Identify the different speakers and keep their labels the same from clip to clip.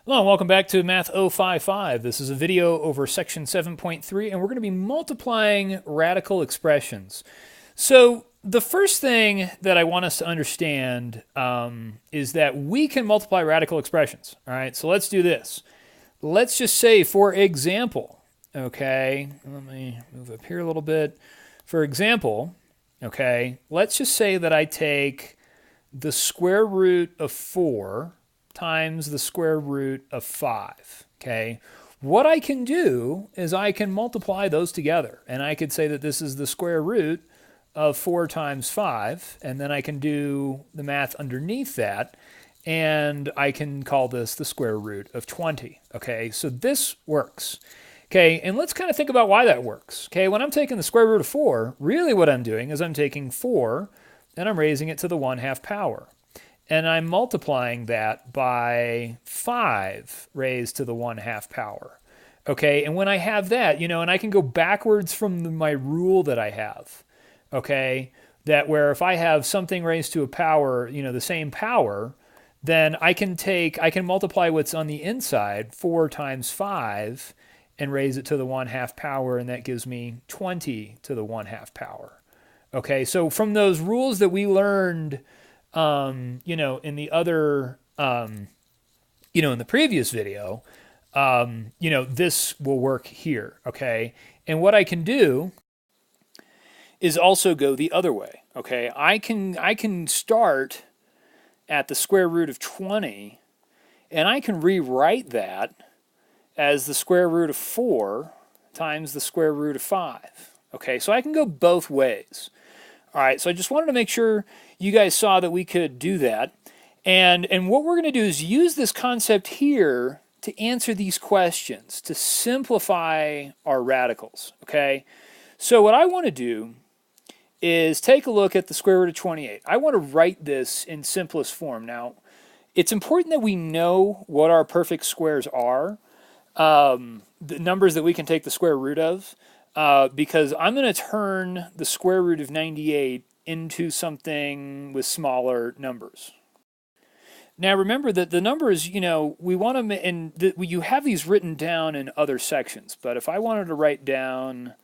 Speaker 1: Hello and welcome back to Math 055. This is a video over section 7.3 and we're going to be multiplying radical expressions. So the first thing that I want us to understand is that we can multiply radical expressions. All right, so let's do this. Let's just say, for example, okay, let me move up here a little bit. For example, okay, let's just say that I take the square root of 4 times the square root of 5, okay? What I can do is I can multiply those together, and I could say that this is the square root of 4 times 5, and then I can do the math underneath that, and I can call this the square root of 20, okay? So this works. Okay, and let's kind of think about why that works. Okay, when I'm taking the square root of 4, really what I'm doing is I'm taking 4 and I'm raising it to the 1/2 power. And I'm multiplying that by 5 raised to the 1/2 power. Okay, and when I have that, and I can go backwards from my rule that I have. Okay, that where if I have something raised to a power, the same power, then I can multiply what's on the inside, 4 times 5, and raise it to the 1/2 power, and that gives me 20 to the 1/2 power. Okay, so from those rules that we learned, in the other, in the previous video, this will work here. Okay, and what I can do is also go the other way. Okay, I can start at the square root of 20, and I can rewrite that as the square root of 4 times the square root of 5. Okay, so I can go both ways. All right, so I just wanted to make sure you guys saw that we could do that. And what we're going to do is use this concept here to answer these questions, to simplify our radicals, okay? So what I want to do is take a look at the square root of 28. I want to write this in simplest form. Now, it's important that we know what our perfect squares are, the numbers that we can take the square root of. Because I'm going to turn the square root of 98 into something with smaller numbers. Now remember that the numbers, we want to, and you have these written down in other sections, but if I wanted to write down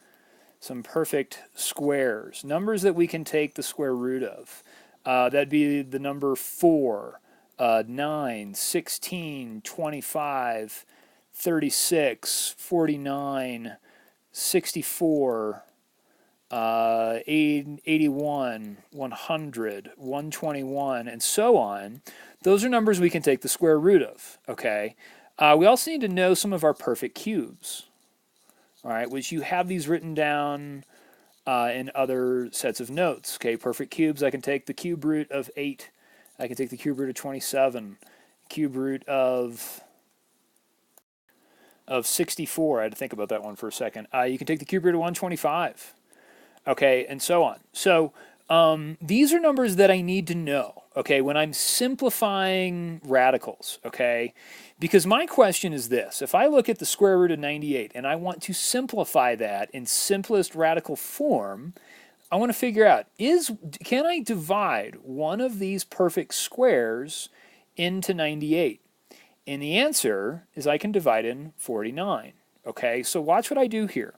Speaker 1: some perfect squares, numbers that we can take the square root of, that'd be the number 4, 9, 16, 25, 36, 49, 64, 81, 100, 121, and so on. Those are numbers we can take the square root of, okay? We also need to know some of our perfect cubes, all right, which you have these written down in other sets of notes, okay? Perfect cubes, I can take the cube root of 8. I can take the cube root of 27, cube root of 64. I had to think about that one for a second. You can take the cube root of 125, okay, and so on. So these are numbers that I need to know, okay, when I'm simplifying radicals, okay, because my question is this. If I look at the square root of 98 and I want to simplify that in simplest radical form, I want to figure out, can I divide one of these perfect squares into 98? And the answer is I can divide in 49. Okay, so watch what I do here.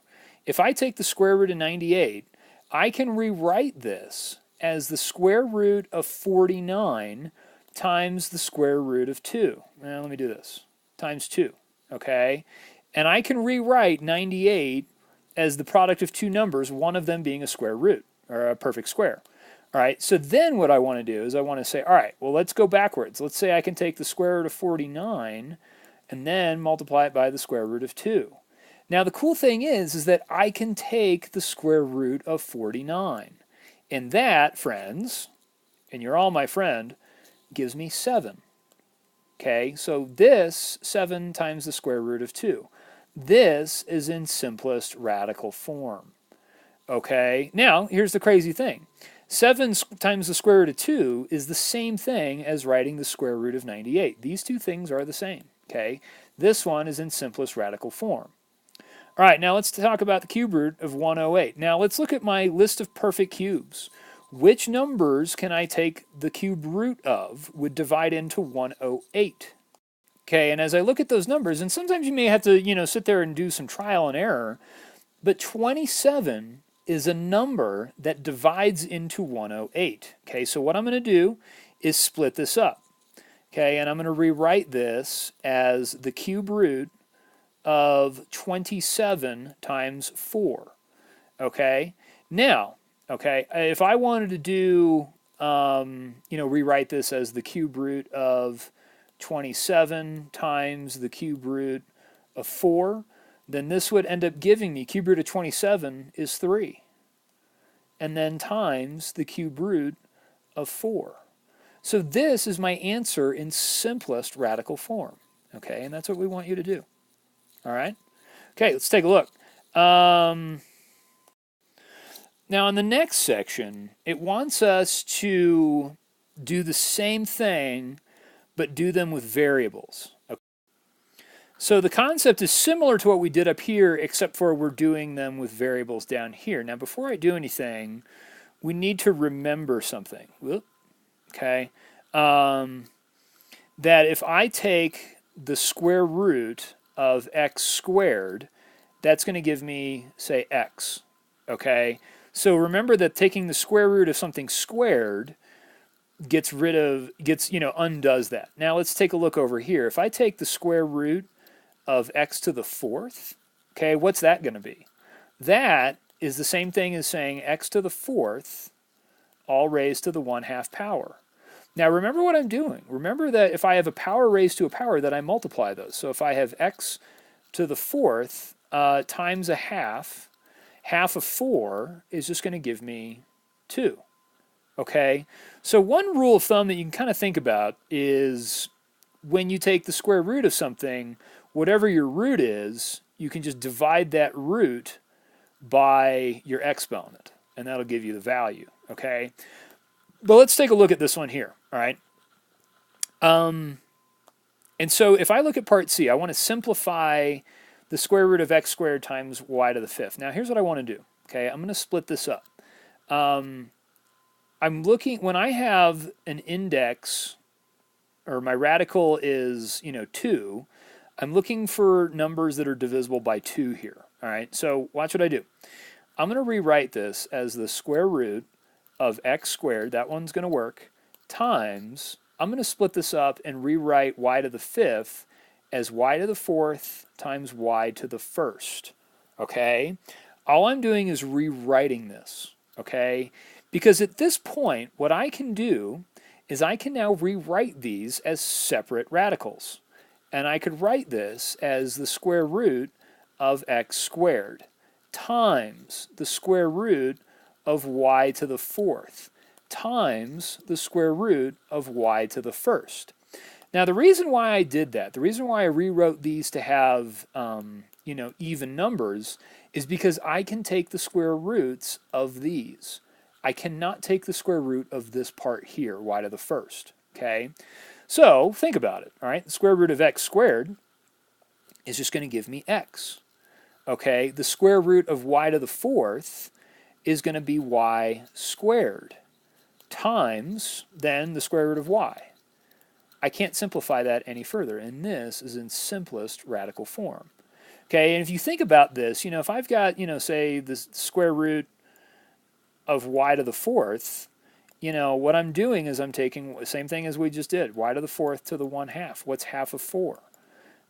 Speaker 1: If I take the square root of 98, I can rewrite this as the square root of 49 times the square root of 2. Now let me do this. Times 2. Okay, and I can rewrite 98 as the product of two numbers, one of them being a square root, or a perfect square. All right, so then what I want to do is I want to say, all right, well, let's go backwards. Let's say I can take the square root of 49 and then multiply it by the square root of 2. Now, the cool thing is that I can take the square root of 49. And that, friends, and you're all my friend, gives me 7. Okay, so this 7 times the square root of 2. This is in simplest radical form. Okay, now here's the crazy thing. 7 times the square root of 2 is the same thing as writing the square root of 98. These two things are the same, okay? This one is in simplest radical form. All right, now let's talk about the cube root of 108. Now let's look at my list of perfect cubes. Which numbers can I take the cube root of would divide into 108? Okay, and as I look at those numbers, and sometimes you may have to, sit there and do some trial and error, but 27 is a number that divides into 108. Okay, so what I'm going to do is split this up. Okay, and I'm going to rewrite this as the cube root of 27 times 4. Okay, now, okay, if I wanted to do, rewrite this as the cube root of 27 times the cube root of 4, then this would end up giving me, cube root of 27 is 3, and then times the cube root of 4. So this is my answer in simplest radical form, okay, and that's what we want you to do, all right? Okay, let's take a look. Now in the next section, it wants us to do the same thing, but do them with variables. Okay. So the concept is similar to what we did up here, except for we're doing them with variables down here. Now before I do anything, we need to remember something. Whoop. Okay, that if I take the square root of x squared, that's going to give me, say, x. Okay, so remember that taking the square root of something squared undoes that. Now let's take a look over here. If I take the square root of x to the 4th, okay, what's that going to be? That is the same thing as saying x to the 4th all raised to the 1/2 power. Now remember what I'm doing. Remember that if I have a power raised to a power, that I multiply those. So if I have x to the 4th times a half of 4 is just going to give me 2. Okay? So one rule of thumb that you can kind of think about is when you take the square root of something, whatever your root is, you can just divide that root by your exponent, and that'll give you the value. Okay, but let's take a look at this one here. All right, and so if I look at part C, I want to simplify the square root of x squared times y to the 5th. Now here's what I want to do. Okay, I'm going to split this up. I'm looking, when I have an index, or my radical is 2, I'm looking for numbers that are divisible by 2 here. All right, so watch what I do. I'm going to rewrite this as the square root of x squared, that one's going to work, times, I'm going to split this up and rewrite y to the 5th as y to the 4th times y to the 1st. Okay? All I'm doing is rewriting this. Okay? Because at this point, what I can do is I can now rewrite these as separate radicals. And I could write this as the square root of x squared times the square root of y to the 4th times the square root of y to the 1st. Now the reason why I did that, the reason why I rewrote these to have even numbers, is because I can take the square roots of these. I cannot take the square root of this part here, y to the 1st. Okay, so think about it. All right, the square root of x squared is just going to give me x. Okay, the square root of y to the 4th is going to be y squared times then the square root of y. I can't simplify that any further, and this is in simplest radical form. Okay, and if you think about this, if I've got, say the square root of y to the 4th, what I'm doing is I'm taking the same thing as we just did, y to the 4th to the 1/2. What's half of 4?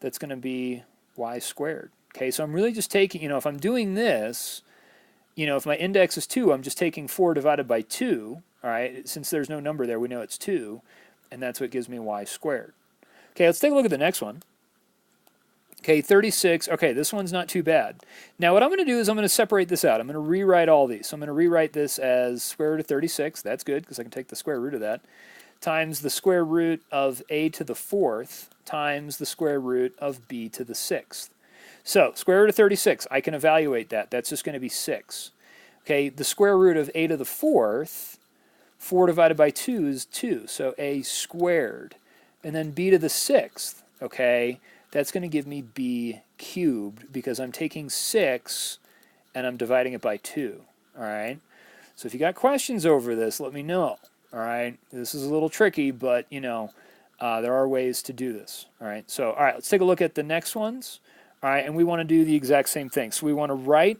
Speaker 1: That's going to be y squared. Okay, so I'm really just taking, if I'm doing this, if my index is 2, I'm just taking 4 divided by 2, all right? Since there's no number there, we know it's 2, and that's what gives me y squared. Okay, let's take a look at the next one. Okay, 36. Okay, this one's not too bad. Now what I'm going to do is I'm going to separate this out. I'm going to rewrite all these. So I'm going to rewrite this as square root of 36. That's good because I can take the square root of that. Times the square root of a to the 4th times the square root of b to the 6th. So square root of 36, I can evaluate that. That's just going to be 6. Okay, the square root of a to the 4th, 4 divided by 2 is 2. So a squared. And then b to the 6th, okay, that's going to give me b cubed because I'm taking 6 and I'm dividing it by 2. All right. So if you got questions over this, let me know. All right. This is a little tricky, but There are ways to do this. All right, so all right, let's take a look at the next ones. All right, and we want to do the exact same thing. So we want to write,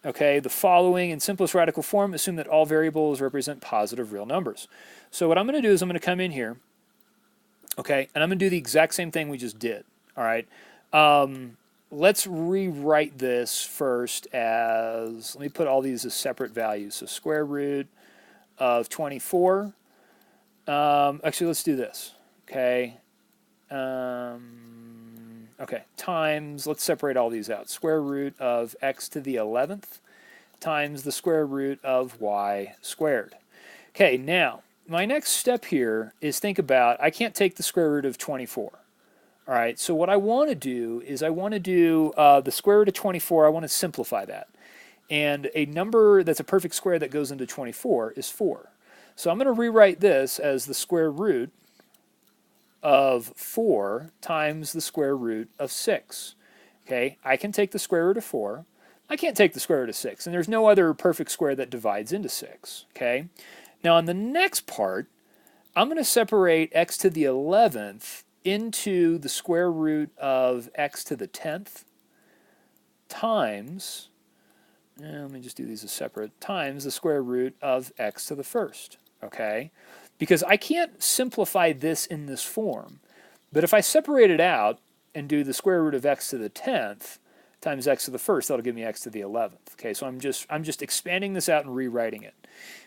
Speaker 1: okay, the following in simplest radical form. Assume that all variables represent positive real numbers. So what I'm going to do is I'm going to come in here, okay, and I'm going to do the exact same thing we just did. All right, let's rewrite this first as, let me put all these as separate values. So square root of 24. Actually, let's do this. Okay. Okay, times, let's separate all these out. Square root of x to the 11th times the square root of y squared. Okay, now, my next step here is think about, I can't take the square root of 24. All right, so what I want to do is I want to do the square root of 24, I want to simplify that. And a number that's a perfect square that goes into 24 is 4. So I'm going to rewrite this as the square root of 4 times the square root of 6. Okay, I can take the square root of 4. I can't take the square root of 6, and there's no other perfect square that divides into 6. Okay, now on the next part, I'm going to separate x to the 11th into the square root of x to the 10th times, let me just do these as separate, times the square root of x to the 1st. Okay, because I can't simplify this in this form. But if I separate it out and do the square root of x to the 10th times x to the 1st, that'll give me x to the 11th. Okay, so I'm just expanding this out and rewriting it.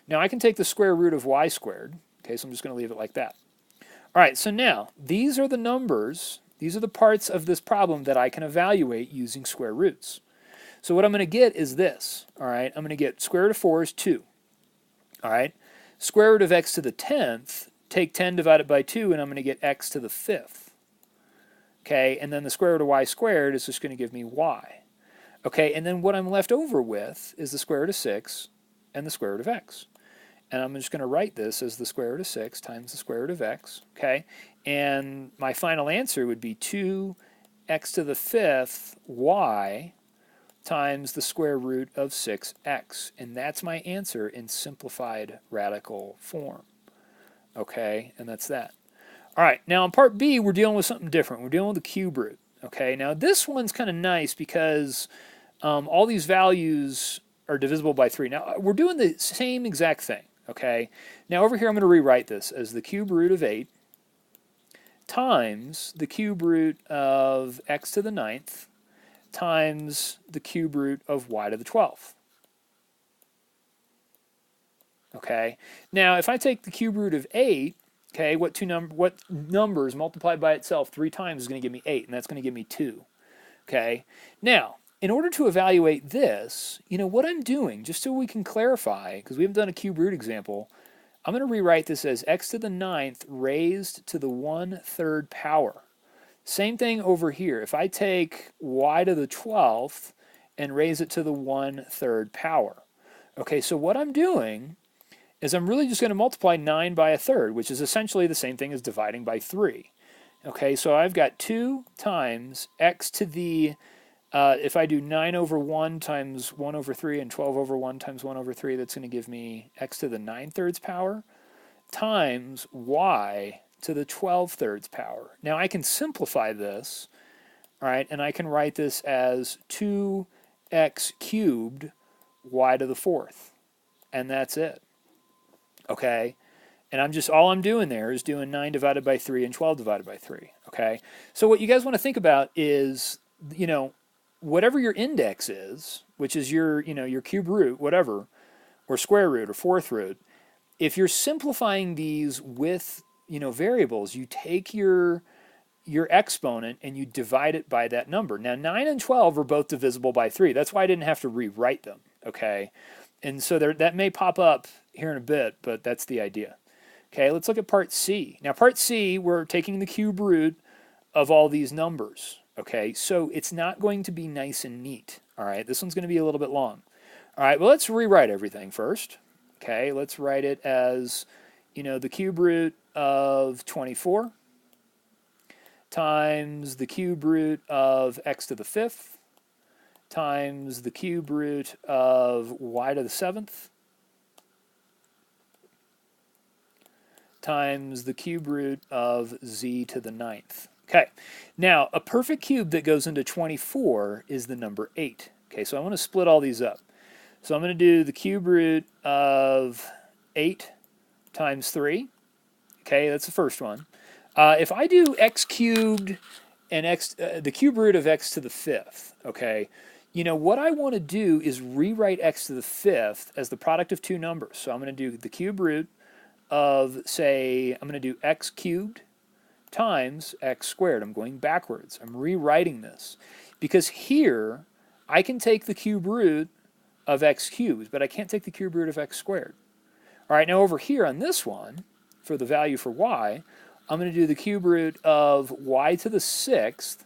Speaker 1: Now I can take the square root of y squared. Okay, so I'm just going to leave it like that. All right, so now these are the numbers, these are the parts of this problem that I can evaluate using square roots. So what I'm going to get is this. All right, I'm going to get square root of 4 is 2. All right. Square root of x to the 10th, take 10 divided by 2, and I'm going to get x to the 5th. Okay, and then the square root of y squared is just going to give me y. Okay, and then what I'm left over with is the square root of 6 and the square root of x. And I'm just going to write this as the square root of 6 times the square root of x. Okay, and my final answer would be 2x to the 5th y times the square root of 6x. And that's my answer in simplified radical form. Okay, and that's that. All right, now in part B, we're dealing with something different. We're dealing with the cube root. Okay, now this one's kind of nice because all these values are divisible by 3. Now, we're doing the same exact thing. Okay, now over here, I'm going to rewrite this as the cube root of 8 times the cube root of x to the 9th times the cube root of y to the 12th. Okay, now if I take the cube root of 8, okay, what numbers multiplied by itself 3 times is going to give me 8, and that's going to give me 2. Okay, now in order to evaluate this, you know what I'm doing, just so we can clarify, because we haven't done a cube root example, I'm going to rewrite this as x to the 9th raised to the 1/3 power. Same thing over here. If I take y to the 12th and raise it to the 1/3 power. Okay, so what I'm doing is I'm really just going to multiply 9 by 1/3, which is essentially the same thing as dividing by 3. Okay, so I've got 2 times x to the, if I do 9 over 1 times 1 over 3 and 12 over 1 times 1 over 3, that's going to give me x to the 9/3 power times y to the 12/3 power. Now I can simplify this, all right, and I can write this as 2x cubed y to the 4th, and that's it. Okay, and all I'm doing there is doing 9 divided by 3 and 12 divided by 3. Okay, so what you guys want to think about is, you know, whatever your index is, which is your, you know, your cube root, whatever, or square root or 4th root, if you're simplifying these with, you know, variables, you take your exponent and you divide it by that number. Now 9 and 12 are both divisible by 3. That's why I didn't have to rewrite them. Okay, and so that may pop up here in a bit, but that's the idea. Okay, let's look at part C. Now part C, we're taking the cube root of all these numbers. Okay, so it's not going to be nice and neat. All right, this one's going to be a little bit long. All right, well, let's rewrite everything first. Okay, let's write it as, you know, the cube root of 24 times the cube root of x to the 5th times the cube root of y to the 7th times the cube root of z to the ninth. Okay, now a perfect cube that goes into 24 is the number 8. Okay, so I want to split all these up. So I'm going to do the cube root of 8 times 3. Okay, that's the first one. If I do x cubed and the cube root of x to the 5th, okay, you know, what I want to do is rewrite x to the 5th as the product of two numbers. So I'm going to do the cube root of, say, I'm going to do x cubed times x squared. I'm going backwards. I'm rewriting this. Because here, I can take the cube root of x cubed, but I can't take the cube root of x squared. All right, now over here on this one, for the value for y, I'm going to do the cube root of y to the 6th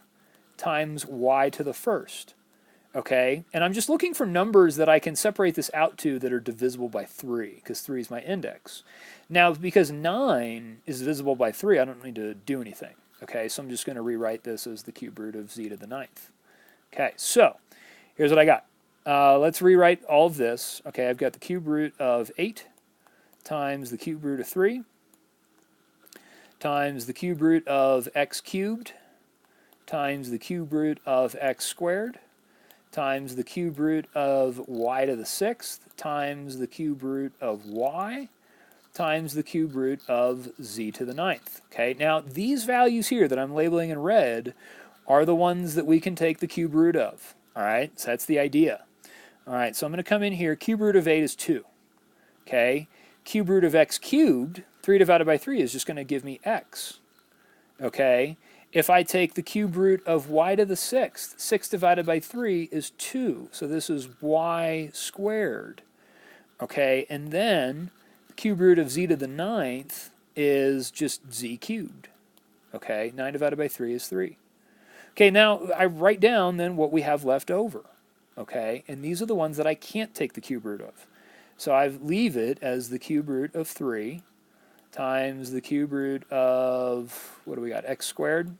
Speaker 1: times y to the 1st. Okay, and I'm just looking for numbers that I can separate this out to that are divisible by 3, because 3 is my index. Now, because 9 is divisible by 3, I don't need to do anything. Okay, so I'm just going to rewrite this as the cube root of z to the 9th. Okay, so here's what I got. Let's rewrite all of this. Okay, I've got the cube root of 8 times the cube root of 3 times the cube root of x cubed times the cube root of x squared times the cube root of y to the 6th times the cube root of y times the cube root of z to the 9th. Okay, now these values here that I'm labeling in red are the ones that we can take the cube root of. All right, so that's the idea. All right, so I'm going to come in here. Cube root of 8 is 2. Okay, cube root of x cubed, 3 divided by 3 is just going to give me x. Okay, if I take the cube root of y to the 6th, 6 divided by 3 is 2. So this is y squared. Okay, and then the cube root of z to the 9th is just z cubed. Okay, 9 divided by 3 is 3. Okay, now I write down then what we have left over. Okay, and these are the ones that I can't take the cube root of. So I leave it as the cube root of 3 times the cube root of, what do we got, x squared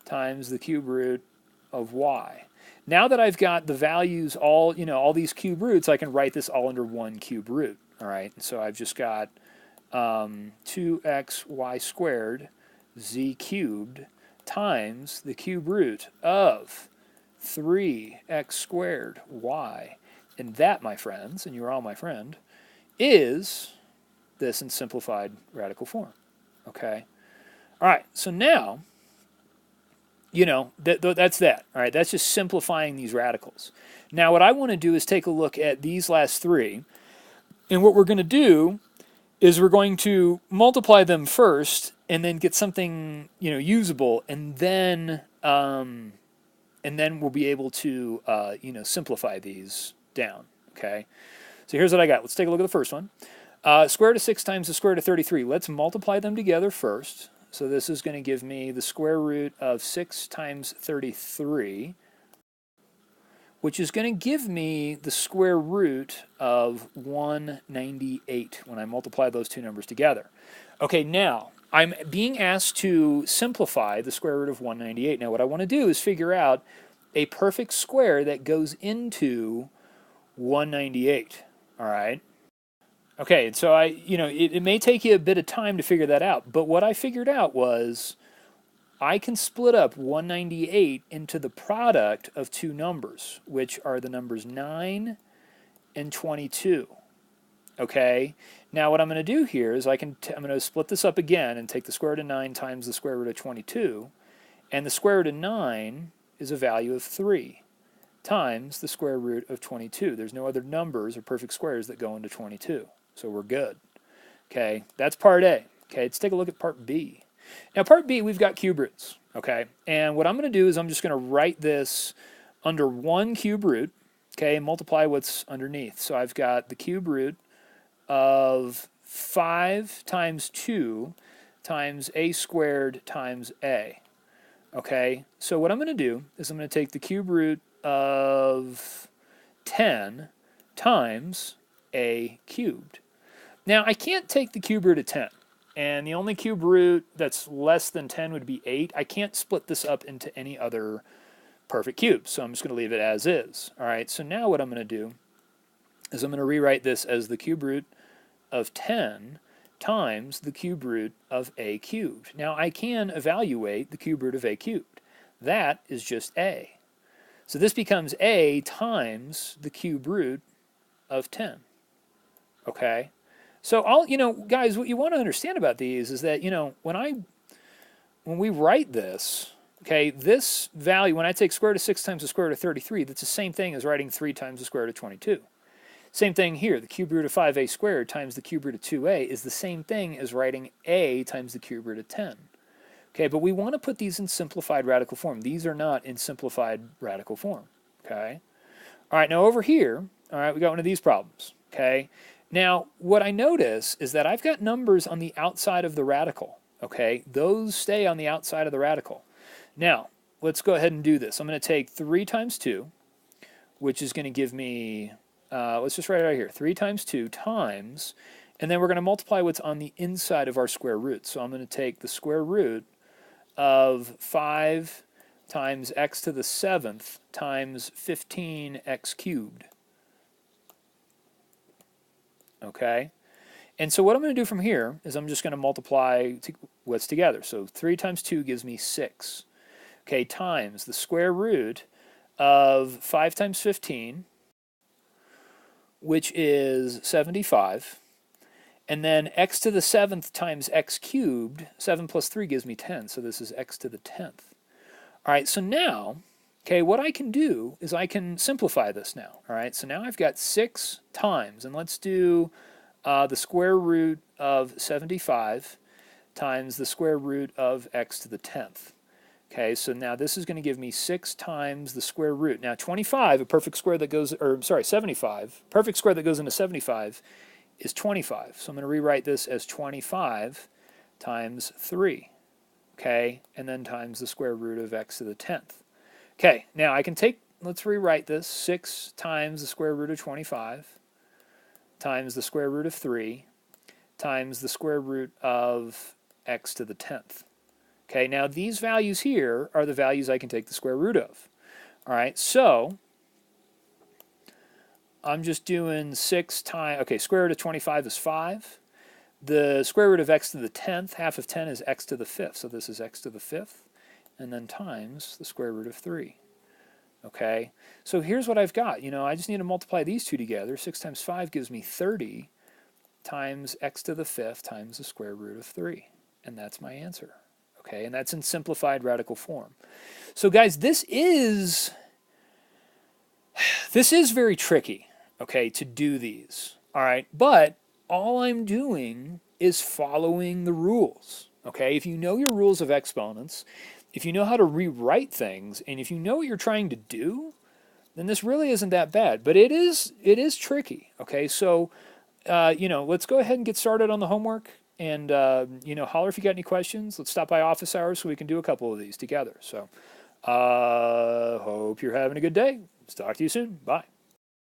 Speaker 1: times the cube root of y. Now that I've got the values all, you know, all these cube roots, I can write this all under one cube root. All right, and so I've just got 2xy squared z cubed times the cube root of 3x squared y. And that, my friends, and you're all my friend, is this in simplified radical form. Okay? All right, so now, you know, that's that. All right, that's just simplifying these radicals. Now, what I want to do is take a look at these last three, and what we're going to do is we're going to multiply them first and then get something, you know, usable, and then we'll be able to, you know, simplify these down. Okay, so here's what I got. Let's take a look at the first one. Square root of 6 times the square root of 33. Let's multiply them together first. So this is going to give me the square root of 6 times 33, which is going to give me the square root of 198 when I multiply those two numbers together. Okay, now I'm being asked to simplify the square root of 198. Now what I want to do is figure out a perfect square that goes into 198. All right. Okay, so it may take you a bit of time to figure that out, but what I figured out was I can split up 198 into the product of two numbers, which are the numbers 9 and 22. Okay, now what I'm going to do here is I'm going to split this up again and take the square root of 9 times the square root of 22, and the square root of 9 is a value of 3 times the square root of 22. There's no other numbers or perfect squares that go into 22. So we're good. Okay, that's part A. Okay, let's take a look at part B. Now part B, we've got cube roots. Okay, and what I'm going to do is I'm just going to write this under one cube root, okay, and multiply what's underneath. So I've got the cube root of 5 times 2 times a squared times a. Okay, so what I'm going to do is I'm going to take the cube root of 10 times a cubed. Now, I can't take the cube root of 10, and the only cube root that's less than 10 would be 8. I can't split this up into any other perfect cubes, so I'm just going to leave it as is. All right, so now what I'm going to do is I'm going to rewrite this as the cube root of 10 times the cube root of a cubed. Now I can evaluate the cube root of a cubed. That is just a. So this becomes a times the cube root of 10. Okay? So guys, what you want to understand about these is that, when we write this, okay, this value, when I take square root of 6 times the square root of 33, that's the same thing as writing 3 times the square root of 22. Same thing here, the cube root of 5a squared times the cube root of 2a is the same thing as writing a times the cube root of 10. Okay, but we want to put these in simplified radical form. These are not in simplified radical form. Okay? All right, now over here, all right, we got one of these problems. Okay? Now, what I notice is that I've got numbers on the outside of the radical. Okay? Those stay on the outside of the radical. Now, let's go ahead and do this. I'm going to take 3 times 2, which is going to give me, let's just write it out here, 3 times 2 times, and then we're going to multiply what's on the inside of our square root. So I'm going to take the square root of 5 times x to the 7th times 15x cubed. Okay? And so what I'm going to do from here is I'm just going to multiply what's together. So 3 times 2 gives me 6. Okay, times the square root of 5 times 15, which is 75. And then x to the 7th times x cubed, 7 plus 3 gives me 10, so this is x to the 10th. All right, so now, okay, what I can do is I can simplify this now. All right, so now I've got 6 times, and let's do the square root of 75 times the square root of x to the 10th. Okay, so now this is going to give me 6 times the square root. Now 25, a perfect square that goes, or sorry, 75, perfect square that goes into 75 is 25. So I'm going to rewrite this as 25 times 3. Okay, and then times the square root of x to the 10th. Okay, now I can take, let's rewrite this, 6 times the square root of 25 times the square root of 3 times the square root of x to the 10th. Okay, now these values here are the values I can take the square root of. All right, so I'm just doing 6 times, okay, square root of 25 is 5. The square root of x to the 10th, half of 10 is x to the 5th, so this is x to the 5th, and then times the square root of 3. Okay, so here's what I've got. I just need to multiply these two together. 6 times 5 gives me 30 times x to the 5th times the square root of 3, and that's my answer. Okay, and that's in simplified radical form. So guys, this is very tricky, okay, to do these. All right, but all I'm doing is following the rules. Okay, if you know your rules of exponents, if you know how to rewrite things, and if you know what you're trying to do, then this really isn't that bad. But it is tricky. Okay, so let's go ahead and get started on the homework. And, holler if you got any questions. Let's stop by office hours so we can do a couple of these together. So, hope you're having a good day. Let's talk to you soon. Bye.